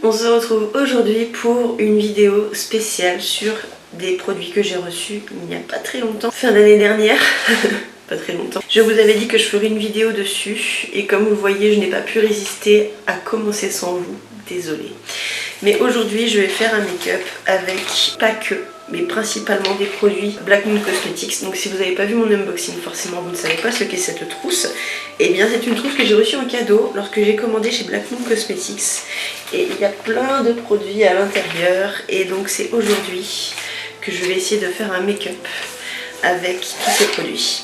On se retrouve aujourd'hui pour une vidéo spéciale sur des produits que j'ai reçus il n'y a pas très longtemps, fin d'année dernière. Pas très longtemps. Je vous avais dit que je ferais une vidéo dessus et comme vous le voyez, je n'ai pas pu résister à commencer sans vous. Désolée. Mais aujourd'hui, je vais faire un make-up avec pas que, mais principalement des produits Black Moon Cosmetics. Donc si vous n'avez pas vu mon unboxing, forcément vous ne savez pas ce qu'est cette trousse. Et bien c'est une trousse que j'ai reçue en cadeau lorsque j'ai commandé chez Black Moon Cosmetics. Et il y a plein de produits à l'intérieur. Et donc c'est aujourd'hui que je vais essayer de faire un make-up avec tous ces produits.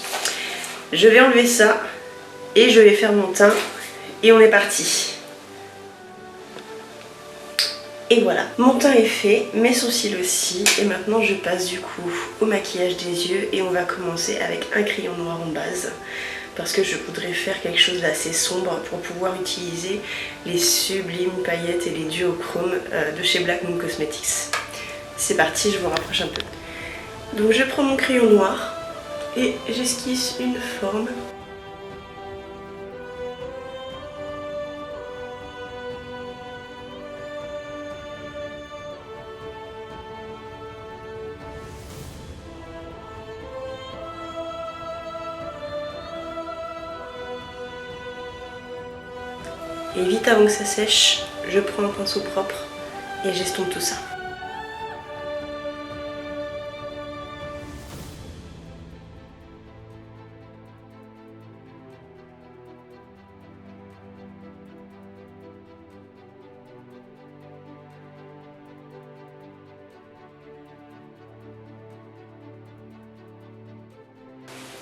Je vais enlever ça et je vais faire mon teint et on est parti. Et voilà, mon teint est fait, mes sourcils aussi, et maintenant je passe du coup au maquillage des yeux et on va commencer avec un crayon noir en base parce que je voudrais faire quelque chose d'assez sombre pour pouvoir utiliser les sublimes paillettes et les duochromes de chez Black Moon Cosmetics. C'est parti, je vous rapproche un peu. Donc je prends mon crayon noir et j'esquisse une forme. Et vite avant que ça sèche, je prends un pinceau propre et j'estompe tout ça.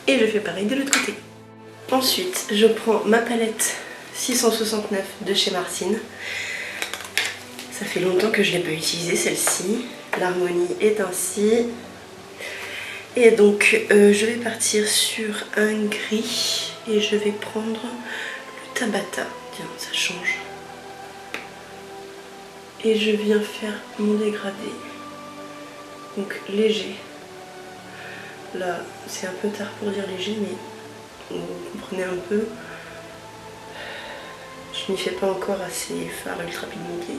Et je fais pareil de l'autre côté. Ensuite, je prends ma palette 669 de chez Martine. Ça fait longtemps que je ne l'ai pas utilisée celle-ci. L'harmonie est ainsi. Et donc je vais partir sur un gris et je vais prendre le Tabata. Tiens, ça change. Et je viens faire mon dégradé. Donc léger. Là, c'est un peu tard pour dire léger, mais vous comprenez un peu. Je n'y fais pas encore assez fard ultra pigmenté.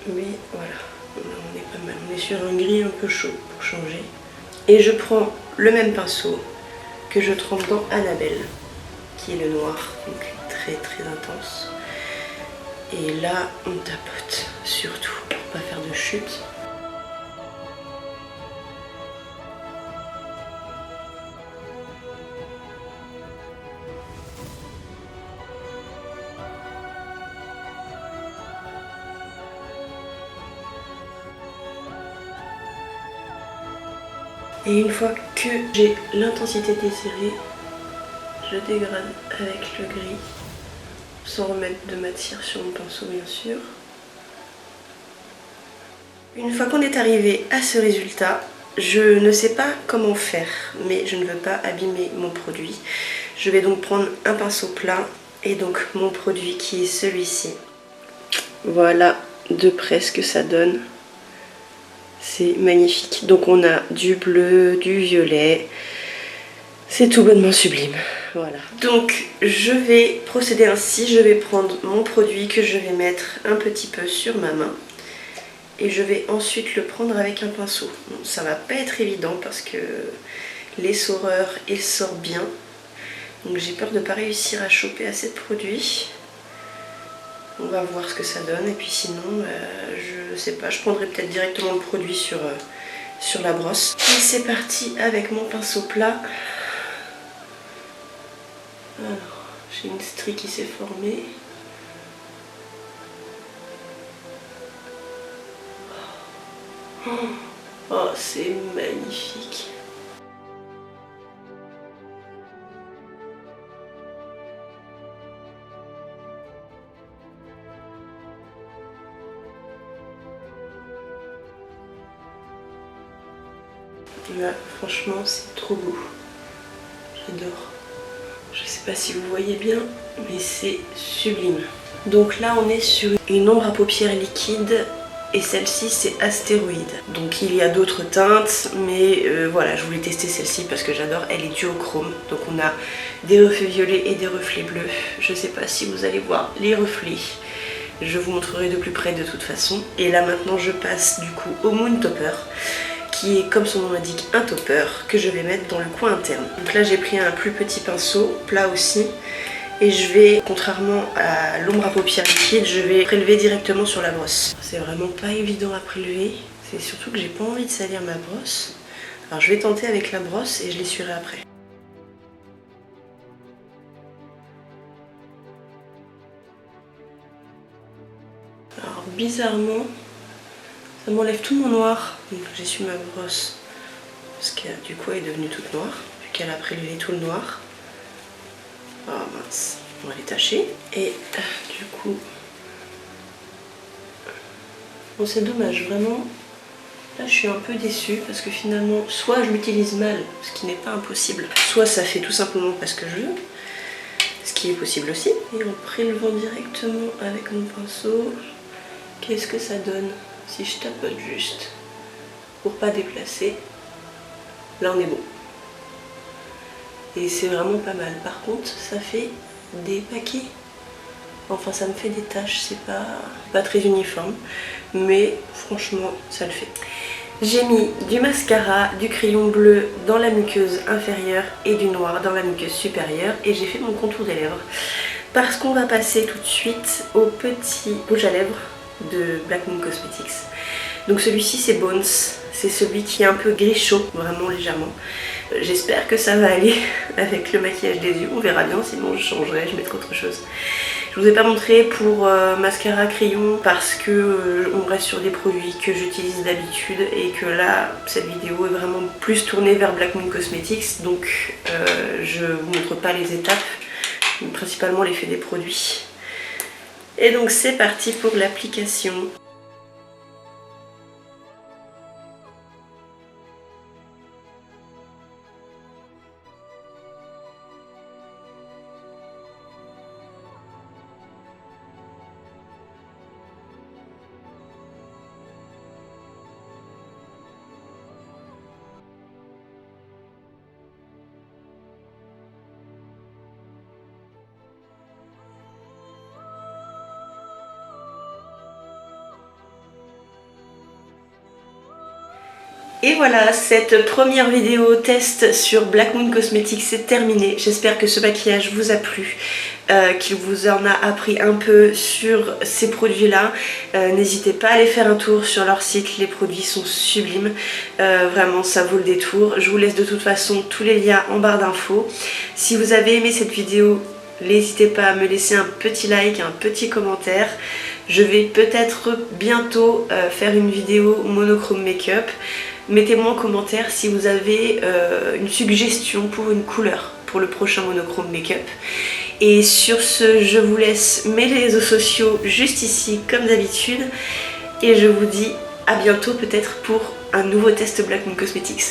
Mais voilà, on est pas mal. On est sur un gris un peu chaud pour changer. Et je prends le même pinceau que je trempe dans Annabelle, qui est le noir, donc très très intense. Et là, on tapote, surtout pour pas faire de chute. Et une fois que j'ai l'intensité désirée, je dégrade avec le gris, sans remettre de matière sur mon pinceau bien sûr. Une fois qu'on est arrivé à ce résultat, je ne sais pas comment faire, mais je ne veux pas abîmer mon produit. Je vais donc prendre un pinceau plat et donc mon produit qui est celui-ci. Voilà de près ce que ça donne. C'est magnifique. Donc on a du bleu, du violet. C'est tout bonnement sublime. Voilà. Donc je vais procéder ainsi. Je vais prendre mon produit que je vais mettre un petit peu sur ma main. Et je vais ensuite le prendre avec un pinceau. Bon, ça va pas être évident parce que l'essoreur essore bien. Donc j'ai peur de ne pas réussir à choper assez de produit. On va voir ce que ça donne et puis sinon je sais pas, je prendrai peut-être directement le produit sur la brosse. Et c'est parti avec mon pinceau plat. Alors, j'ai une strie qui s'est formée. Oh, c'est magnifique. Là, franchement, c'est trop beau. J'adore. Je sais pas si vous voyez bien, mais c'est sublime. Donc là, on est sur une ombre à paupières liquide et celle-ci, c'est Astéroïde. Donc il y a d'autres teintes, mais voilà, je voulais tester celle-ci parce que j'adore. Elle est duochrome. Donc on a des reflets violets et des reflets bleus. Je sais pas si vous allez voir les reflets. Je vous montrerai de plus près de toute façon. Et là maintenant je passe du coup au Moon Topper, qui est comme son nom l'indique un topper que je vais mettre dans le coin interne. Donc là j'ai pris un plus petit pinceau, plat aussi, et je vais, contrairement à l'ombre à paupières liquide, je vais prélever directement sur la brosse. C'est vraiment pas évident à prélever, c'est surtout que j'ai pas envie de salir ma brosse. Alors je vais tenter avec la brosse et je l'essuierai après. Alors bizarrement, ça m'enlève tout mon noir. Donc j'essuie ma brosse parce que du coup elle est devenue toute noire, vu qu'elle a prélevé tout le noir. Oh mince, on va les tâcher. Et du coup, bon c'est dommage, vraiment. Là je suis un peu déçue parce que finalement, soit je l'utilise mal, ce qui n'est pas impossible, soit ça fait tout simplement parce que je veux, ce qui est possible aussi. Et en prélevant directement avec mon pinceau, qu'est-ce que ça donne si je tapote juste pour pas déplacer? Là on est bon. Et c'est vraiment pas mal. Par contre, ça fait des paquets. Enfin, ça me fait des taches, c'est pas très uniforme. Mais franchement, ça le fait. J'ai mis du mascara, du crayon bleu dans la muqueuse inférieure et du noir dans la muqueuse supérieure. Et j'ai fait mon contour des lèvres. Parce qu'on va passer tout de suite au petit rouge à lèvres de Black Moon Cosmetics. Donc celui-ci c'est Bones. C'est celui qui est un peu gris chaud, vraiment légèrement. J'espère que ça va aller avec le maquillage des yeux, on verra bien, sinon je changerai, je mettrai autre chose. Je vous ai pas montré pour mascara crayon parce que on reste sur des produits que j'utilise d'habitude et que là, cette vidéo est vraiment plus tournée vers Black Moon Cosmetics, donc je vous montre pas les étapes, mais principalement l'effet des produits. Et donc c'est parti pour l'application. Et voilà, cette première vidéo test sur Black Moon Cosmetics est terminée. J'espère que ce maquillage vous a plu, qu'il vous en a appris un peu sur ces produits-là. N'hésitez pas à aller faire un tour sur leur site, les produits sont sublimes. Vraiment, ça vaut le détour. Je vous laisse de toute façon tous les liens en barre d'infos. Si vous avez aimé cette vidéo, n'hésitez pas à me laisser un petit like, un petit commentaire. Je vais peut-être bientôt faire une vidéo monochrome make-up. Mettez-moi en commentaire si vous avez une suggestion pour une couleur pour le prochain monochrome make-up. Et sur ce, je vous laisse mes réseaux sociaux juste ici comme d'habitude. Et je vous dis à bientôt peut-être pour un nouveau test Black Moon Cosmetics.